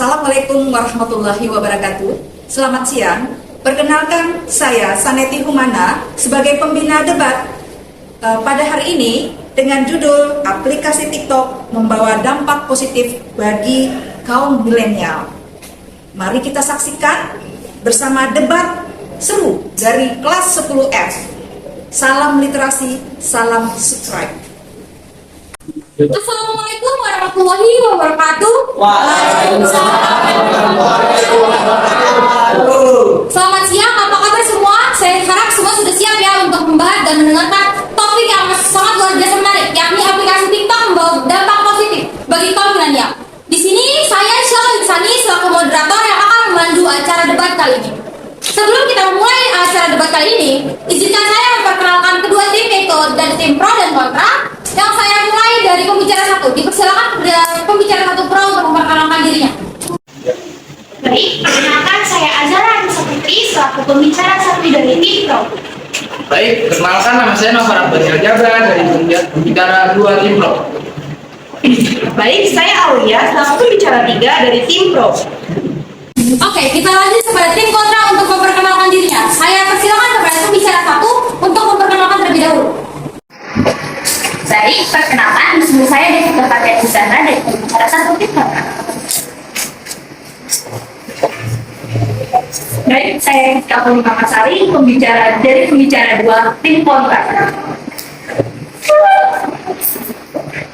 Assalamualaikum warahmatullahi wabarakatuh. Selamat siang. Perkenalkan, saya Saneti Humana sebagai pembina debat pada hari ini dengan judul aplikasi TikTok membawa dampak positif bagi kaum milenial. Mari kita saksikan bersama debat seru dari kelas 10F. Salam literasi, salam subscribe. Assalamualaikum warahmatullahi wabarakatuh. Selamat siang, apa kabar semua? Saya harap semua sudah siap ya untuk membahas dan mendengarkan topik yang sangat luar biasa menarik, yakni aplikasi TikTok membawa dampak positif bagi kaum milenial. Di sini saya Syarul Insani selaku moderator yang akan memandu acara debat kali ini. Sebelum kita memulai acara debat kali ini, izinkan saya memperkenalkan kedua tim, yaitu dari tim pro dan kontra. Yang saya mulai dari pembicara satu. Dipersilakan pembicara satu pro untuk memperkenalkan dirinya. Baik, perkenalkan saya Azara Anissa Putri selaku pembicara satu dari tim pro. Baik, perkenalkan nama saya Nova Rabbani Aljabra dari pembicara 2 tim pro. Baik, saya Aulia selaku pembicara 3 dari tim pro. Oke, kita lanjut kepada tim kontra untuk memperkenalkan dirinya. Saya persilakan kepada pembicara satu untuk memperkenalkan terlebih dahulu. Baik, perkenalkan disini saya Devika Fatia Busana dari pembicara satu tim kontra. Baik, saya Rizka Purnika Masari, pembicara 2 tim kontra.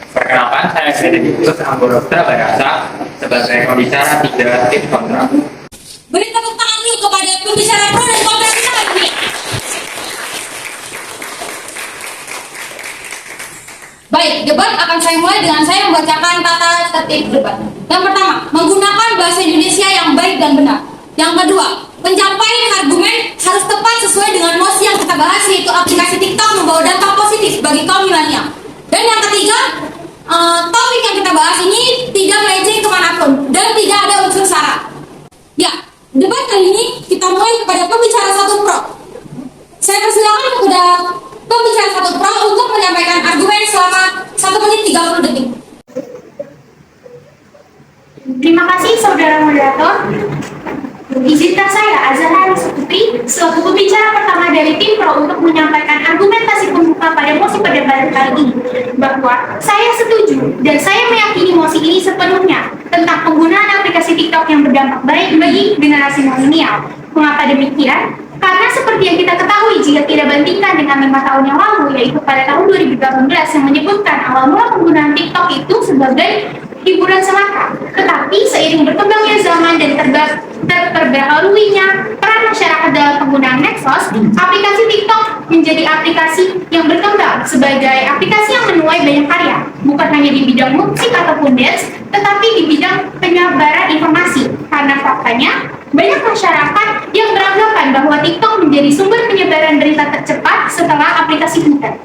Perkenalkan, saya Freddy Putus Anggota Barasa sebagai pembicara 3 tim kontra. Beri tepuk tangan dulu kepada pembicara pro dan kontra kita hari ini. Baik, debat akan saya mulai dengan saya membacakan tata tertib debat. Yang pertama, menggunakan bahasa Indonesia yang baik dan benar. Yang kedua, penyampaian argumen harus tepat sesuai dengan mosi yang kita bahas, yaitu aplikasi TikTok membawa dampak positif bagi kaum milenial. Dan yang ketiga, topik yang kita bahas ini tidak melenceng kemanapun dan tidak ada unsur syarat. Ya, debat kali ini kita mulai kepada pembicara satu pro. Saya persilakan kepada pembicara satu pro untuk menyampaikan argumen selama 1 menit 30 detik. Terima kasih saudara moderator. Izinkan saya Azara Anissa Putri selaku pembicara pertama dari tim pro untuk menyampaikan argumentasi pembuka pada mosi perdebatan kali ini, bahwa saya setuju dan saya meyakini mosi ini sepenuhnya tentang penggunaan aplikasi TikTok yang berdampak baik bagi generasi milenial. Mengapa demikian? Karena seperti yang kita ketahui jika tidak bandingkan dengan 5 tahun yang lalu, yaitu pada tahun 2018 yang menyebutkan awal mula penggunaan TikTok itu sebagai hiburan semata. Tetapi seiring berkembangnya zaman dan terperbaharuinya peran masyarakat dalam penggunaan medsos, aplikasi TikTok menjadi aplikasi yang berkembang sebagai aplikasi yang menuai banyak karya, bukan hanya di bidang musik ataupun dance, tetapi di bidang penyebaran informasi. Karena faktanya, banyak masyarakat yang beranggapan bahwa TikTok menjadi sumber penyebaran berita tercepat setelah aplikasi Twitter.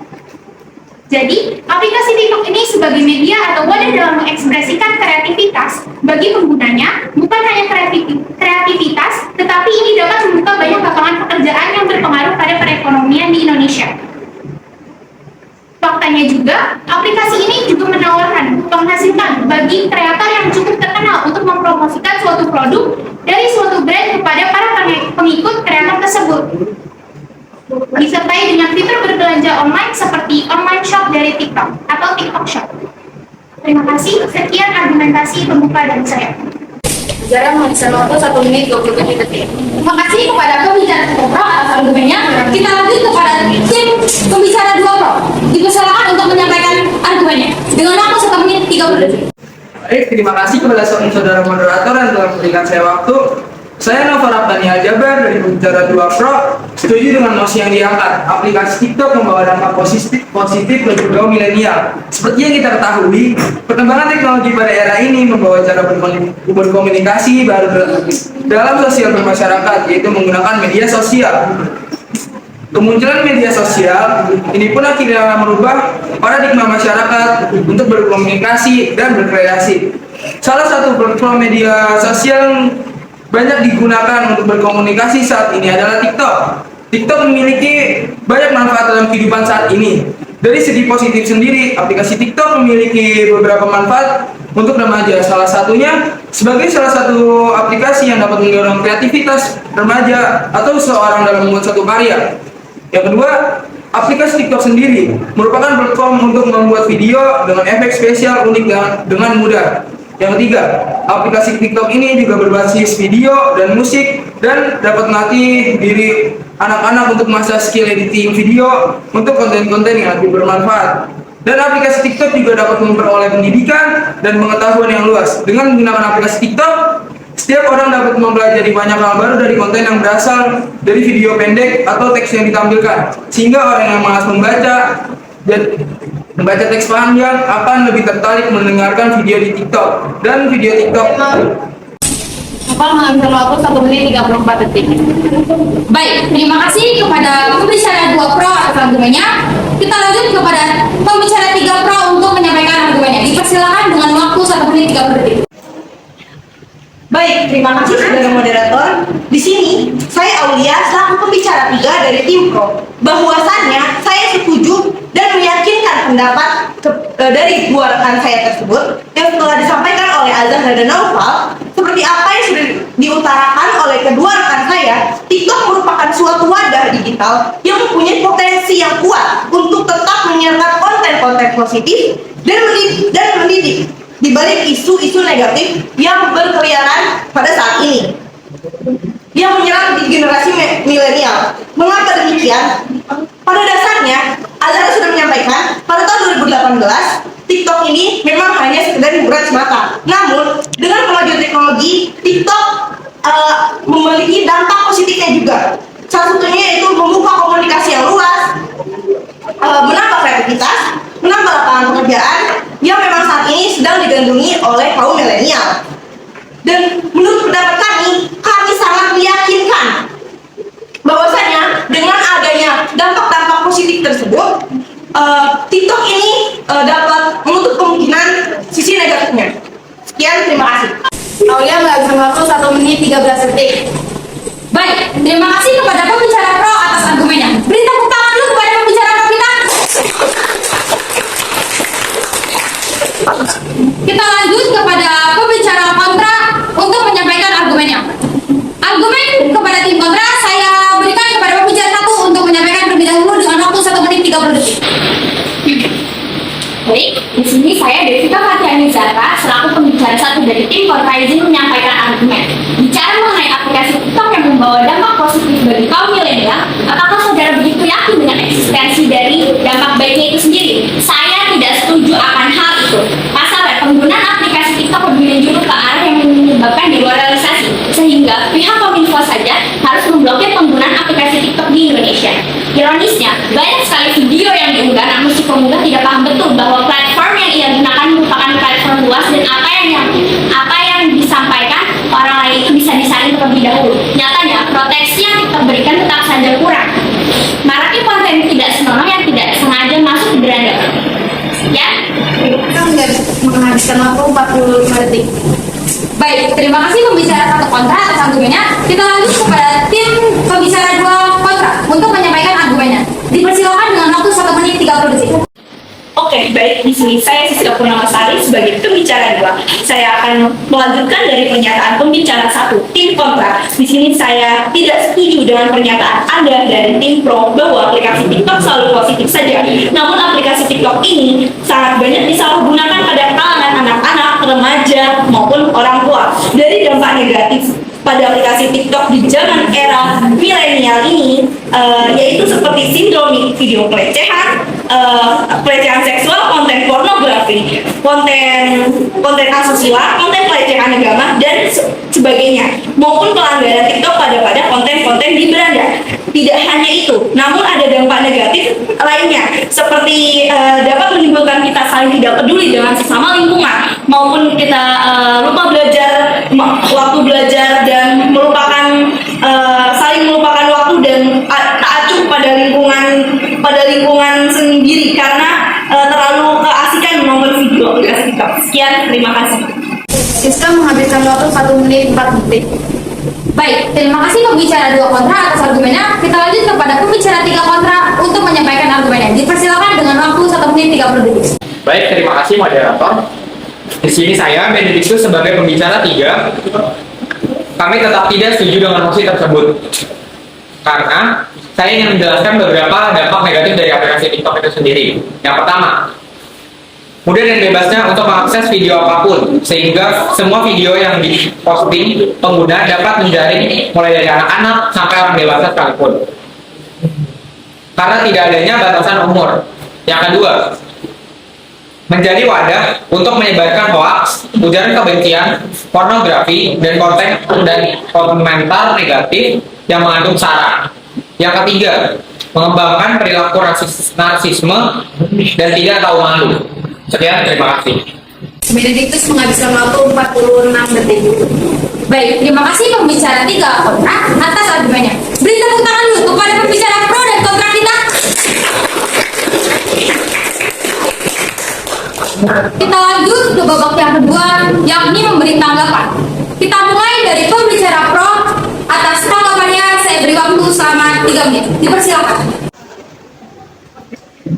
Jadi, aplikasi TikTok ini sebagai media atau wadah dalam mengekspresikan kreativitas bagi penggunanya, bukan hanya kreativitas, tetapi ini dapat membuka banyak lapangan pekerjaan yang berpengaruh pada perekonomian di Indonesia. Faktanya juga, aplikasi ini juga menawarkan penghasilan bagi kreator yang cukup terkenal untuk mempromosikan suatu produk dari suatu brand kepada para pengikut kreator tersebut. Disertai dengan fitur berbelanja online seperti online shop dari TikTok atau TikTok Shop. Terima kasih, sekian argumentasi pembuka dari saya. Sekarang bisa waktu 1 menit 27 detik. Terima kasih kepada pembicara satu pro atas argumennya. Kita lanjut kepada tim pembicara 2 pro. Dipersilakan untuk menyampaikan argumennya dengan waktu 1 menit 30 detik. Baik, terima kasih kepada saudara moderator yang telah memberikan saya waktu. Saya Nova Rabbani Aljabra dari pembicara 2 pro setuju dengan mosi yang diangkat. Aplikasi TikTok membawa dampak positif bagi kaum milenial. Seperti yang kita ketahui, perkembangan teknologi pada era ini membawa cara berkomunikasi baru dalam sosial bermasyarakat, yaitu menggunakan media sosial. Kemunculan media sosial ini pun akhirnya merubah paradigma masyarakat untuk berkomunikasi dan berkreasi. Salah satu platform media sosial banyak digunakan untuk berkomunikasi saat ini adalah TikTok. TikTok memiliki banyak manfaat dalam kehidupan saat ini. Dari segi positif sendiri, aplikasi TikTok memiliki beberapa manfaat untuk remaja. Salah satunya sebagai salah satu aplikasi yang dapat mendorong kreativitas remaja atau seseorang dalam membuat satu karya. Yang kedua, aplikasi TikTok sendiri merupakan platform untuk membuat video dengan efek spesial unik dengan mudah. Yang ketiga, aplikasi TikTok ini juga berbasis video dan musik dan dapat melatih diri anak-anak untuk mengasah skill editing video untuk konten-konten yang lebih bermanfaat. Dan aplikasi TikTok juga dapat memperoleh pendidikan dan pengetahuan yang luas. Dengan menggunakan aplikasi TikTok, setiap orang dapat mempelajari banyak hal baru dari konten yang berasal dari video pendek atau teks yang ditampilkan. Sehingga orang yang malas membaca teks panjang akan lebih tertarik mendengarkan video di TikTok. Dan video TikTok menghabiskan waktu 1 menit 34 detik. Baik, terima kasih kepada pembicara 2 Pro atas argumennya. Kita lanjut kepada pembicara 3 Pro untuk menyampaikan argumennya. Dipersilakan dengan waktu 1 menit 30 detik. Baik, terima kasih saudara moderator. Di sini saya Aulia selaku pembicara 3 dari tim Pro. Bahwasannya saya setuju dan meyakinkan pendapat dari dua rekan saya tersebut yang telah disampaikan oleh Azhar dan Naufal. Seperti apa yang sudah diutarakan oleh kedua rekan saya, TikTok merupakan suatu wadah digital yang mempunyai potensi yang kuat untuk tetap menyiarkan konten-konten positif dan mendidik di balik isu-isu negatif yang berkeliaran pada saat ini yang menyerang di generasi milenial. Mengapa demikian? Pada dasarnya, Azhar sudah menyampaikan pada tahun 2018 TikTok ini memang hanya sekedar hiburan semata. Namun, dengan kemajuan teknologi, TikTok memiliki dampak positifnya juga. Salah satunya yaitu membuka komunikasi yang luas, menambah kreativitas, menambah lapangan pekerjaan yang memang saat ini sedang digandrungi oleh kaum milenial. Dan menurut pendapat kami sangat meyakinkan bahwasanya dengan adanya dampak-dampak positif tersebut, TikTok ini dapat menutup kemungkinan sisi negatifnya. Sekian, terima kasih. Aulia menghabiskan waktu 1 menit 13 detik. Baik, terima kasih kepada pembicara Pro atas argumennya. Beri tepuk tangan dulu kepada pembicara Pro kita. Kita lanjut kepada pembicara kontra untuk menyampaikan argumennya. Argumen kepada tim kontra saya berikan kepada pembicara 1 untuk menyampaikan terlebih dahulu dengan waktu 1 menit 30 detik. Baik, di sini saya Devita Fatiani Zara selaku pembicara 1 dari tim kontra izin menyampaikan argumen. Bicara mengenai aplikasi TikTok yang membawa dampak positif bagi kaum milenial, apakah saudara begitu yakin dengan eksistensi dari dampak baiknya itu sendiri? Saya tidak setuju akan hal itu. Pasalnya, penggunaan aplikasi TikTok lebih menjurus ke arah yang menyebabkan demoralisasi, sehingga pihak Kominfo saja harus memblokir penggunaan aplikasi TikTok di Indonesia. Ironisnya, banyak sekali video yang diunggah namun si pengunggah tidak paham betul bahwa platform yang ia gunakan merupakan platform luas dan apa yang disampaikan orang lain itu bisa disaring terlebih dahulu. Nyatanya, proteksi yang TikTok berikan tetap saja kurang. Maraknya konten tidak senonoh yang tidak sengaja masuk ke beranda. Ya, Kita menghabiskan waktu 45 detik. Baik, terima kasih pembicara 1 kontra atas argumennya. Kita lanjut kepada tim pembicara 2 kontra untuk menyampaikan argumennya. Dipersilakan dengan waktu 1 menit 30 detik. Oke, baik. Di sini saya Siska Purnamasari sebagai pembicara 2. Saya akan melanjutkan dari pernyataan pembicara 1, tim kontra. Di sini saya tidak setuju dengan pernyataan Anda dari tim pro bahwa aplikasi TikTok selalu positif saja. Namun aplikasi TikTok ini sangat banyak disalahgunakan pada kalangan anak-anak, remaja, maupun orang tua. Dari dampak negatif pada aplikasi TikTok di zaman era milenial ini, yaitu seperti sindrom video pelecehan, pelecehan seksual, konten pornografi, konten asusila, konten pelecehan agama, dan sebagainya, maupun pelanggaran TikTok pada konten-konten di beranda. Tidak hanya itu, namun ada dampak negatif lainnya, seperti dapat menimbulkan kita saling tidak peduli dengan sesama lingkungan, maupun kita lupa belajar, waktu belajar, dan saling melupakan waktu dan acuh pada lingkungan sendiri karena terlalu keasikan menonton video aplikasi TikTok. Sekian, terima kasih. Siska menghabiskan waktu 1 menit 4 detik. Baik, terima kasih pembicara 2 kontra atas argumennya. Kita lanjut kepada pembicara 3 kontra untuk menyampaikan argumennya. Dipersilakan dengan waktu 1 menit 30 detik. Baik, terima kasih moderator. Di sini saya, Benedictus, sebagai pembicara 3, kami tetap tidak setuju dengan mosi tersebut. Karena saya ingin menjelaskan beberapa dampak negatif dari aplikasi TikTok itu sendiri. Yang pertama, mudah dan bebasnya untuk mengakses video apapun, sehingga semua video yang diposting pengguna dapat menjaring mulai dari anak-anak sampai orang dewasa sekalipun. Karena tidak adanya batasan umur. Yang kedua, menjadi wadah untuk menyebarkan hoaks, ujaran kebencian, pornografi, dan konten dan komentar negatif yang mengandung sara. Yang ketiga, mengembangkan perilaku narsisme dan tidak tahu malu. Sekian, terima kasih. Benedictus menghabiskan waktu 46 detik. Baik, terima kasih pembicara 3 kontra atas argumennya. Beri tepuk tangan dulu kepada pembicara pro dan kontra kita. Kita lanjut ke babak yang kedua, yakni memberi tanggapan. Kita mulai dari pembicara pro. Atas tanggapannya saya beri waktu selama 3 menit. Dipersilakan.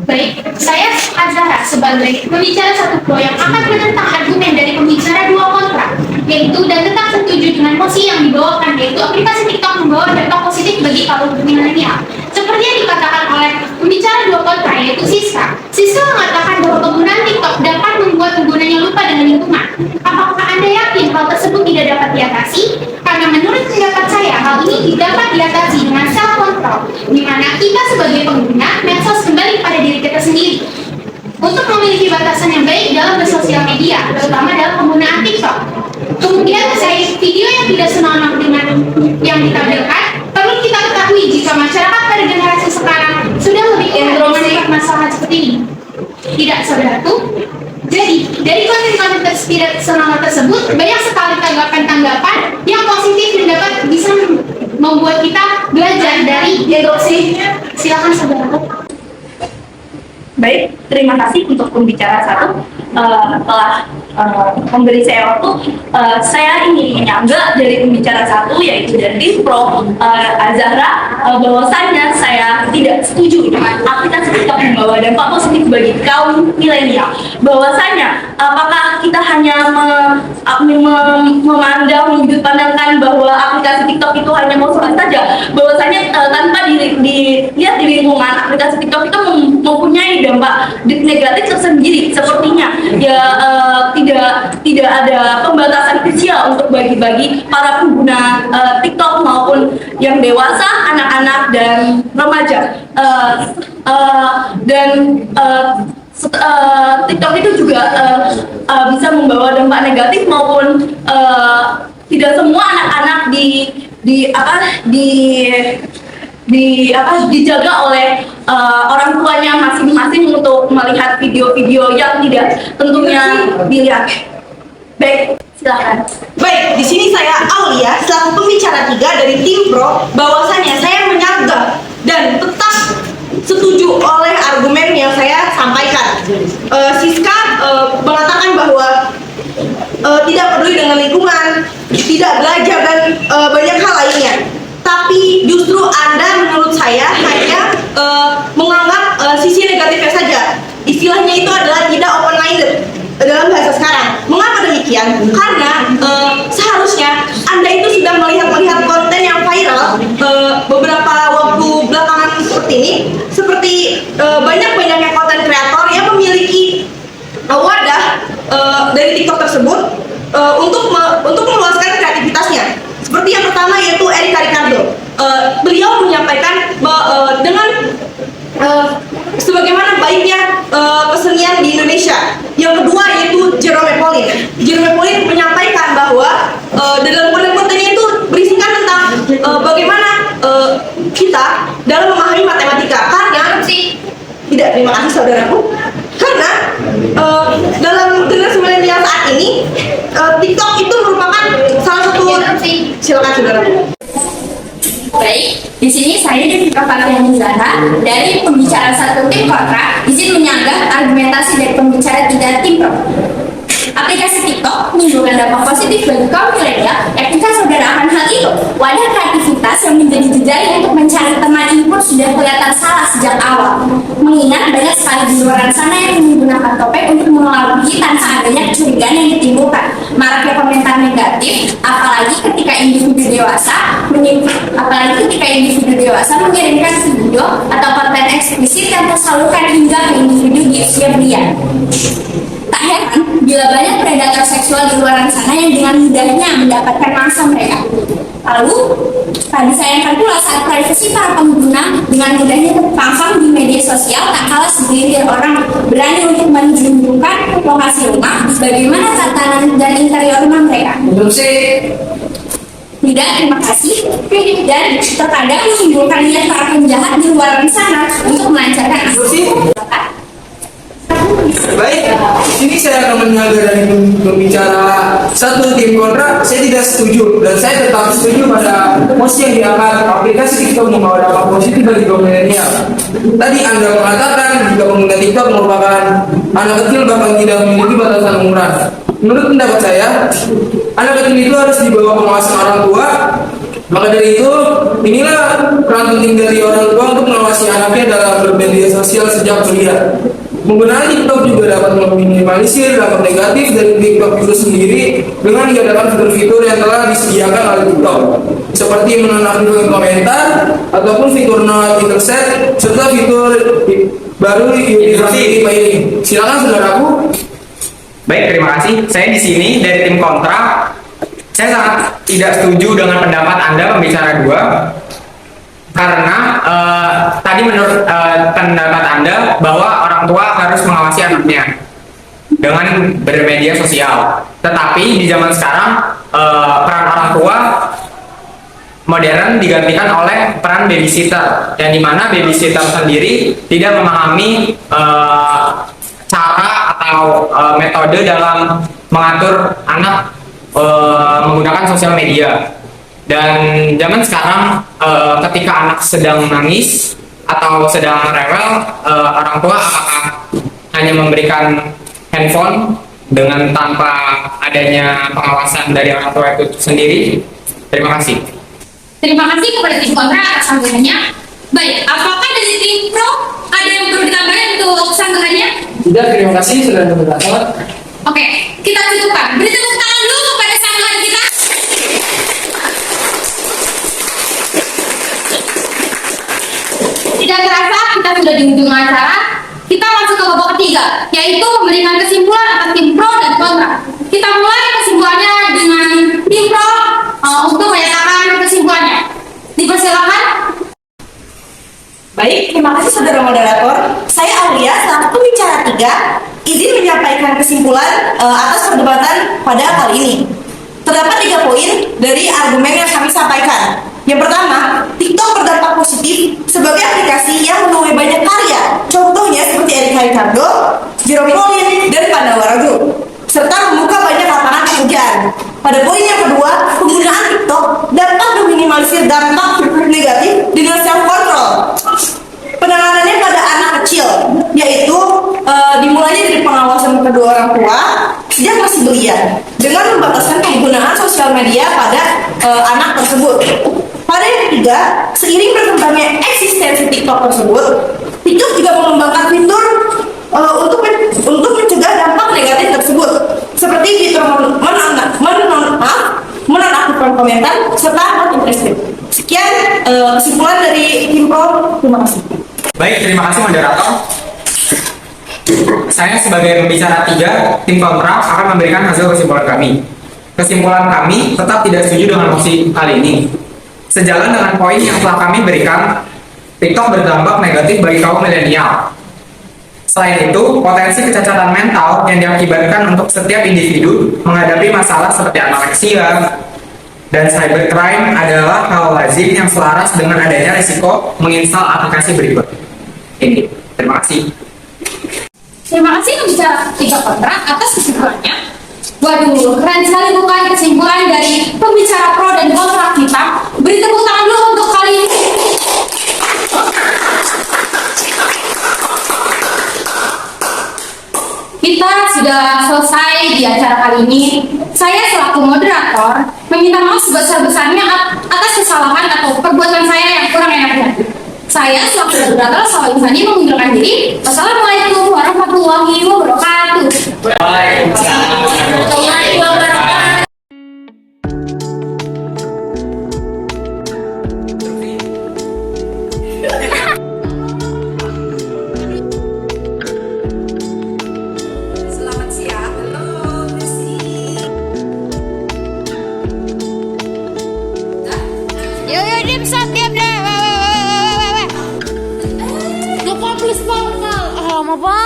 Baik, saya Azhara sebagai pembicara 1 pro yang akan menentang argumen dari pembicara 2 kontra, yaitu dan tetap setuju dengan mosi yang dibawakan, yaitu aplikasi TikTok membawa dampak positif bagi kaum milenial. Seperti yang dikatakan oleh pembicara 2 kontra, yaitu Siska. Siska mengatakan bahwa penggunaan TikTok dapat membuat penggunanya lupa dengan lingkungan. Apakah Anda yakin hal tersebut tidak dapat diatasi? Karena menurut pendapat saya, hal ini dapat diatasi dengan self control, di mana kita sebagai pengguna medsos kembali pada diri kita sendiri untuk memiliki batasan yang baik dalam bersosial media, terutama dalam penggunaan TikTok. Kemudian terkait video yang tidak senonoh dengan yang ditampilkan, perlu kita ketahui jika masyarakat pada generasi sekarang sudah lebih aware dengan masalah seperti ini. Tidak, saudaraku. Jadi, dari konten-konten tidak senonoh tersebut, banyak sekali tanggapan-tanggapan yang positif dan dapat bisa membuat kita belajar dari edukasi. Silakan, saudaraku. Baik, terima kasih untuk pembicara 1 telah memberi saya waktu. Saya ingin menyanggah dari pembicara 1, yaitu dari Pro Azhara, bahwasanya saya tidak setuju dengan aplikasi TikTok membawa dampak positif bagi kaum milenial. Bahwasanya apakah kita hanya memandang wujud pandangkan bahwa aplikasi TikTok itu hanya positif saja, bahwasanya tanpa dilihat di lingkungan, aplikasi TikTok itu mempunyai dampak negatif tersendiri. Sepertinya ya tidak ada pembatasan usia untuk bagi para pengguna TikTok maupun yang dewasa, anak-anak dan remaja. TikTok itu juga bisa membawa dampak negatif maupun tidak semua anak-anak dijaga oleh orang tuanya masing-masing untuk melihat video-video yang tidak tentunya dilihat. Baik, silakan. Baik, di sini saya Aulia selaku pembicara 3 dari tim Pro, bahwasanya saya menyanggah dan tetap setuju oleh argumen yang saya sampaikan. Siska mengatakan bahwa tidak peduli dengan lingkungan, tidak belajar dan banyak hal lainnya. Tapi justru Anda menurut saya hanya menganggap sisi negatifnya saja. Istilahnya itu adalah tidak open minded dalam bahasa sekarang. Mengapa demikian? Karena seharusnya Anda itu sudah melihat konten yang viral beberapa waktu belakangan seperti ini, seperti banyak-banyaknya konten kreator yang memiliki wadah dari TikTok tersebut untuk meluaskan kreativitasnya. Seperti yang pertama yaitu Erika Ricardo. Beliau menyampaikan dengan sebagaimana baiknya kesenian di Indonesia. Yang kedua yaitu Jerome Pauline. Jerome Pauline menyampaikan bahwa dalam konten-kontennya itu berisikan tentang bagaimana kita dalam memahami matematika. Karena tidak, terima kasih saudaraku. Karena dalam generasi milenial saat ini TikTok itu merupakan salah satu. Silakan saudaraku. Baik, di sini saya dari Prof. Zahra dari pembicara 1 tim kontra izin menyanggah argumentasi dari pembicara 3 tim pro. Aplikasi TikTok menimbulkan dampak positif bagi kaum milenial, ya kita saudara akan hal itu. Wadah kreativitas yang menjadi jejaring untuk mencari teman ini pun sudah kelihatan salah sejak awal. Mengingat banyak sekali di luar sana yang menggunakan topeng untuk mengelabui tanpa adanya kecurigaan yang ditimbulkan. Maraknya komentar negatif, apalagi ketika individu dewasa mengirimkan video atau konten eksplisit yang tersalurkan hingga ke individu di usia belia. Tak heran bila banyak predator seksual di luar sana yang dengan mudahnya mendapatkan mangsa mereka. Lalu, tak disayangkan pula saat privasi para pengguna dengan mudahnya terpasang di media sosial, tak kalah segelintir orang berani untuk menunjukkan lokasi rumah, bagaimana tatanan dan interior rumah mereka. Tidak, terima kasih. Dan terkadang menimbulkan niat para penjahat di luar sana untuk melancarkan aksi. Baik, sini saya akan menyaga dan berbicara satu tim kontra. Saya tidak setuju dan saya tetap setuju pada mosi yang diangkat aplikasi TikTok membawa dampak positif bagi kaum milenial. Tadi Anda mengatakan jika pengguna TikTok merupakan anak kecil bahkan tidak memiliki batasan umuran. Menurut pendapat saya, anak kecil itu harus dibawa pengawasan orang tua. Maka dari itu, inilah peran penting dari orang tua untuk mengawasi anaknya dalam bermedia sosial sejak belia. Penggunaan TikTok juga dapat meminimalisir dampak negatif dari TikTok itu sendiri dengan diadakan fitur-fitur yang telah disediakan oleh TikTok, seperti menonaktifkan komentar ataupun fitur not intercept serta fitur baru di ini. Silakan saudaraku. Baik, terima kasih. Saya di sini dari tim kontra. Saya sangat tidak setuju dengan pendapat Anda pembicara 2 karena tadi menurut pendapat Anda bahwa orang tua harus mengawasi anaknya dengan bermedia sosial. Tetapi di zaman sekarang peran orang tua modern digantikan oleh peran babysitter, yang dimana babysitter sendiri tidak memahami cara atau metode dalam mengatur anak menggunakan sosial media. Dan zaman sekarang ketika anak sedang menangis atau sedang rewel, orang tua apakah hanya memberikan handphone dengan tanpa adanya pengawasan dari orang tua itu sendiri? Terima kasih. Terima kasih kepada tim kontra atas sanggahannya. Baik, apakah dari tim pro ada yang perlu ditambahkan untuk sanggahannya? Tidak, terima kasih sudah mendengarkan. Oke, kita cukupkan. Beri tepuk tangan dulu kepada sanggahan kita. Tidak terasa kita sudah di ujung acara. Kita masuk ke babak ketiga, yaitu memberikan kesimpulan atas tim pro dan kontra. Kita mulai kesimpulannya dengan tim pro untuk menyatakan kesimpulannya. Dipersilakan. Baik, terima kasih saudara moderator. Saya Aulia, selaku pembicara 3, izin menyampaikan kesimpulan atas perdebatan pada kali ini. Terdapat 3 poin dari argumen yang kami sampaikan. Yang pertama, TikTok berdampak positif sebagai aplikasi yang menuai banyak karya. Contohnya seperti Erika Ricardo, Jerome Pauline, dan Pandawaraju, serta membuka banyak lapangan pekerjaan. Pada poin yang kedua, penggunaan TikTok dapat meminimalisir dampak negatif dengan self-control. Penanganannya pada anak kecil, yaitu dimulainya dari pengawasan kedua orang tua sejak masih belia, dengan membataskan penggunaan sosial media pada anak tersebut. Pada yang ketiga, seiring berkembangnya eksistensi TikTok tersebut, TikTok juga mengembangkan fitur untuk mencegah dampak negatif tersebut, seperti fitur menonaktifkan komentar serta not interested. Sekian kesimpulan dari tim pro. Terima kasih. Baik, terima kasih moderator. Saya sebagai pembicara 3, tim kontra akan memberikan hasil kesimpulan kami. Kesimpulan kami tetap tidak setuju dengan mosi kali ini. Sejalan dengan poin yang telah kami berikan, TikTok berdampak negatif bagi kaum milenial. Selain itu, potensi kecacatan mental yang diakibatkan untuk setiap individu menghadapi masalah seperti anoreksia dan cybercrime adalah hal lazim yang selaras dengan adanya risiko menginstal aplikasi berikut. Ini, terima kasih. Terima kasih pembicara 3 kontra atas kesimpulannya. Waduh, keren sekali bukan kesimpulan dari pembicara pro dan kontra kita. Beri tepuk tangan dulu untuk kali ini. Kita sudah sudah selesai di acara kali ini, saya selaku moderator meminta maaf sebesar-besarnya atas kesalahan atau perbuatan saya yang kurang enak di hati. Saya selaku moderator Salwa Insani mengundurkan diri. Wassalamualaikum warahmatullahi wabarakatuh. Warahmatullahi wabarakatuh. Selamat siang. Halo, Desi. Yo, diam, stop, diam deh. Nge-publish banget. Lama banget.